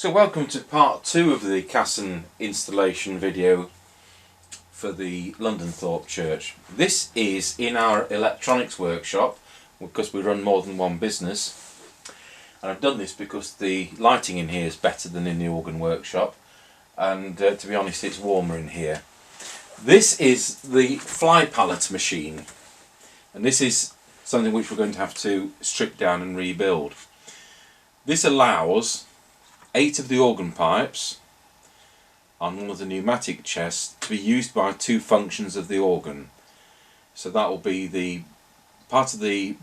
So welcome to part 2 of the Casson installation video for the Londonthorpe church. This is in our electronics workshop because we run more than one business, and I've done this because the lighting in here is better than in the organ workshop, and to be honest, it's warmer in here. This is the flypallet machine, and this is something which we're going to have to strip down and rebuild. This allows 8 of the organ pipes on one of the pneumatic chests to be used by 2 functions of the organ. So that will be the part of the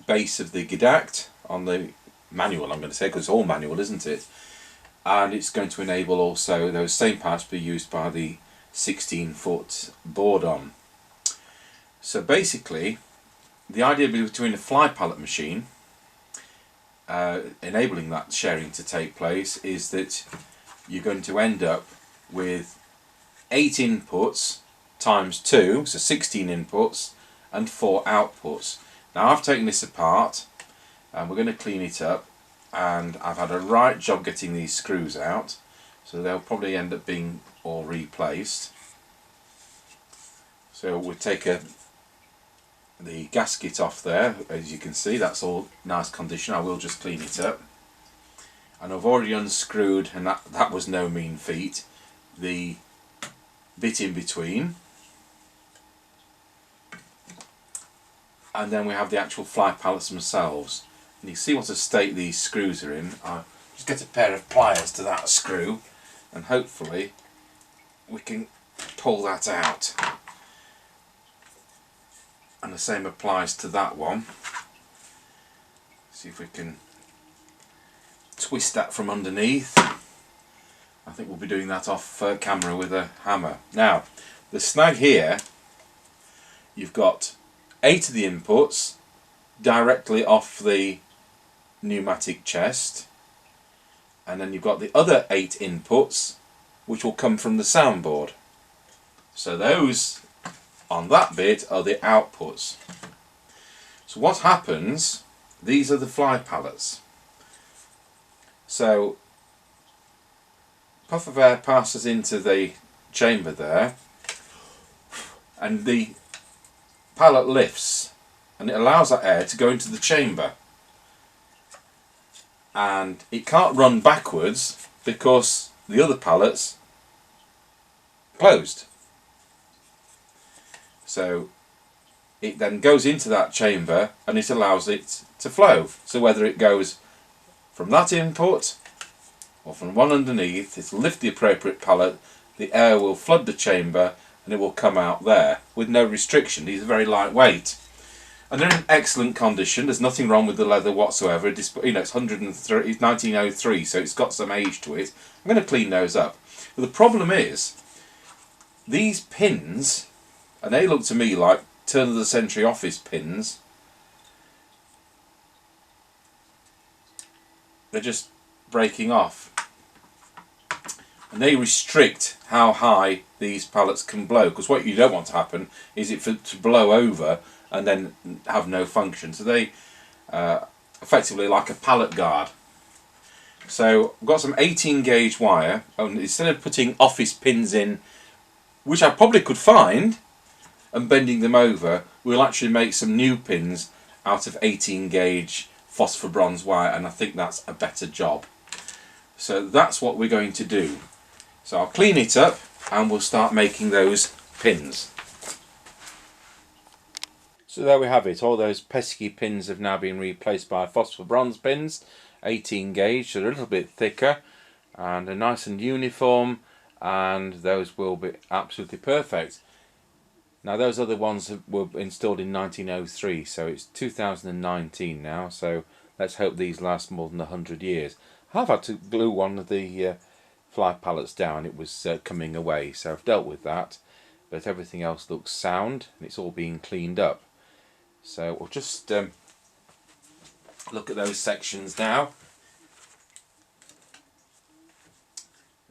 base of the Gedact on the manual, I'm going to say, because it's all manual, isn't it? And it's going to enable also those same parts to be used by the 16-foot board on. So basically, the idea between a fly pallet machine enabling that sharing to take place is that you're going to end up with 8 inputs times 2, so 16 inputs, and 4 outputs. Now I've taken this apart and we're going to clean it up, and I've had a right job getting these screws out, so they'll probably end up being all replaced. So we'll take the gasket off there. As you can see, that's all nice condition. I will just clean it up, and I've already unscrewed, and that was no mean feat, the bit in between, and then we have the actual fly pallets themselves, and you see what a state these screws are in. I'll just get a pair of pliers to that screw and hopefully we can pull that out. And the same applies to that one. See if we can twist that from underneath. I think we'll be doing that off camera with a hammer. Now, the snag here, you've got 8 of the inputs directly off the pneumatic chest, and then you've got the other 8 inputs which will come from the soundboard. So those on that bit are the outputs. So what happens, these are the fly pallets. So puff of air passes into the chamber there, and the pallet lifts, and it allows that air to go into the chamber, and it can't run backwards because the other pallets closed. So it then goes into that chamber and it allows it to flow. So whether it goes from that input or from one underneath, it'll lift the appropriate pallet, the air will flood the chamber, and it will come out there with no restriction. These are very lightweight, and they're in excellent condition. There's nothing wrong with the leather whatsoever. It's 1903, so it's got some age to it. I'm going to clean those up. But the problem is, these pins, and they look to me like turn of the century office pins, they're just breaking off, and they restrict how high these pallets can blow, because what you don't want to happen is it to blow over and then have no function. So they effectively like a pallet guard. So I've got some 18 gauge wire, and instead of putting office pins in, which I probably could find, and bending them over, we'll actually make some new pins out of 18 gauge phosphor bronze wire, and I think that's a better job. So that's what we're going to do. So I'll clean it up and we'll start making those pins. So there we have it. All those pesky pins have now been replaced by phosphor bronze pins, 18 gauge, so they're a little bit thicker and they're nice and uniform, and those will be absolutely perfect. Now those other ones were installed in 1903, so it's 2019 now, so let's hope these last more than 100 years. I've had to glue one of the fly pallets down. It was coming away, so I've dealt with that, but everything else looks sound and it's all being cleaned up. So we'll just look at those sections now.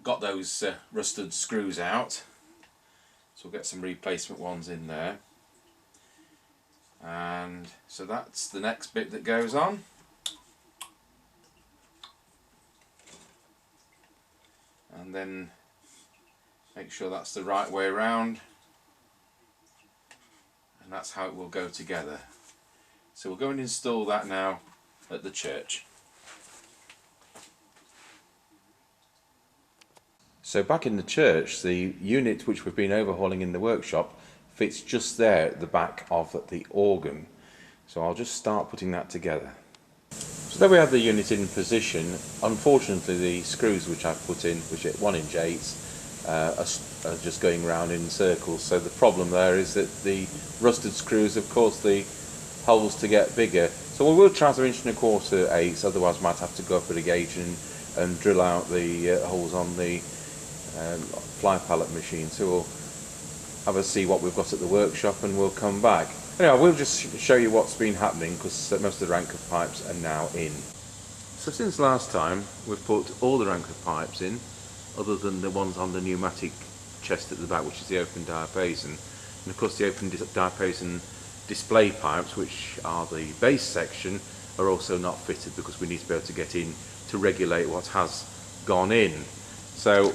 Got those rusted screws out, so we'll get some replacement ones in there, and so that's the next bit that goes on. and then make sure that's the right way around, and that's how it will go together. So we'll go and install that now at the church. So back in the church, the unit which we've been overhauling in the workshop fits just there at the back of the organ. So I'll just start putting that together. So there we have the unit in position. Unfortunately, the screws which I've put in, which are 1" 8s, are just going round in circles. So the problem there is that the rusted screws have caused the holes to get bigger. So we will try to 1 1/4" 8s, otherwise might have to go up at a gauge and drill out the holes on the fly pallet machine. So we'll have a see what we've got at the workshop and we'll come back. Anyway, I will just show you what's been happening, because most of the rank of pipes are now in. So since last time we've put all the rank of pipes in, other than the ones on the pneumatic chest at the back, which is the Open Diapason, and of course the Open Diapason display pipes, which are the base section, are also not fitted because we need to be able to get in to regulate what has gone in. So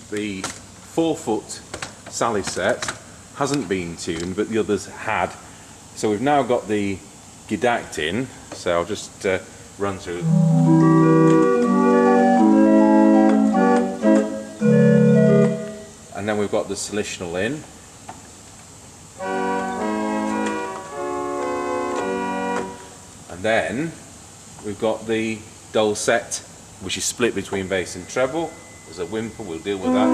the 4-foot Sally set hasn't been tuned, but the others had. So we've now got the Gidact in, so I'll just run through. And then we've got the solutional in. And then we've got the dulcet, which is split between bass and treble. There's a whimper, we'll deal with that.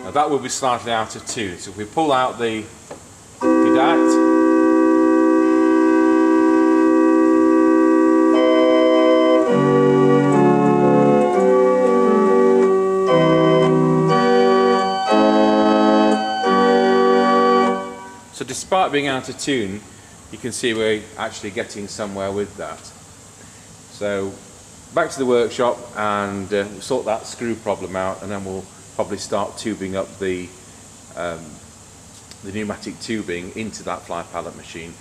Now that will be slightly out of tune, so if we pull out the Gidact, so despite being out of tune, you can see we're actually getting somewhere with that. So back to the workshop and we'll sort that screw problem out, and then we'll probably start tubing up the pneumatic tubing into that fly pallet machine,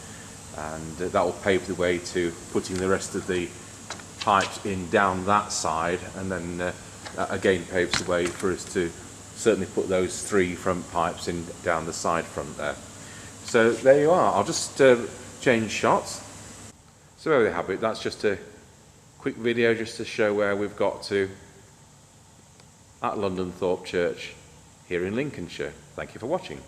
and that will pave the way to putting the rest of the pipes in down that side, and then that again paves the way for us to certainly put those 3 front pipes in down the side front there. So there you are. I'll just change shots. So there we have it. That's just a quick video just to show where we've got to at Londonthorpe Church here in Lincolnshire. Thank you for watching.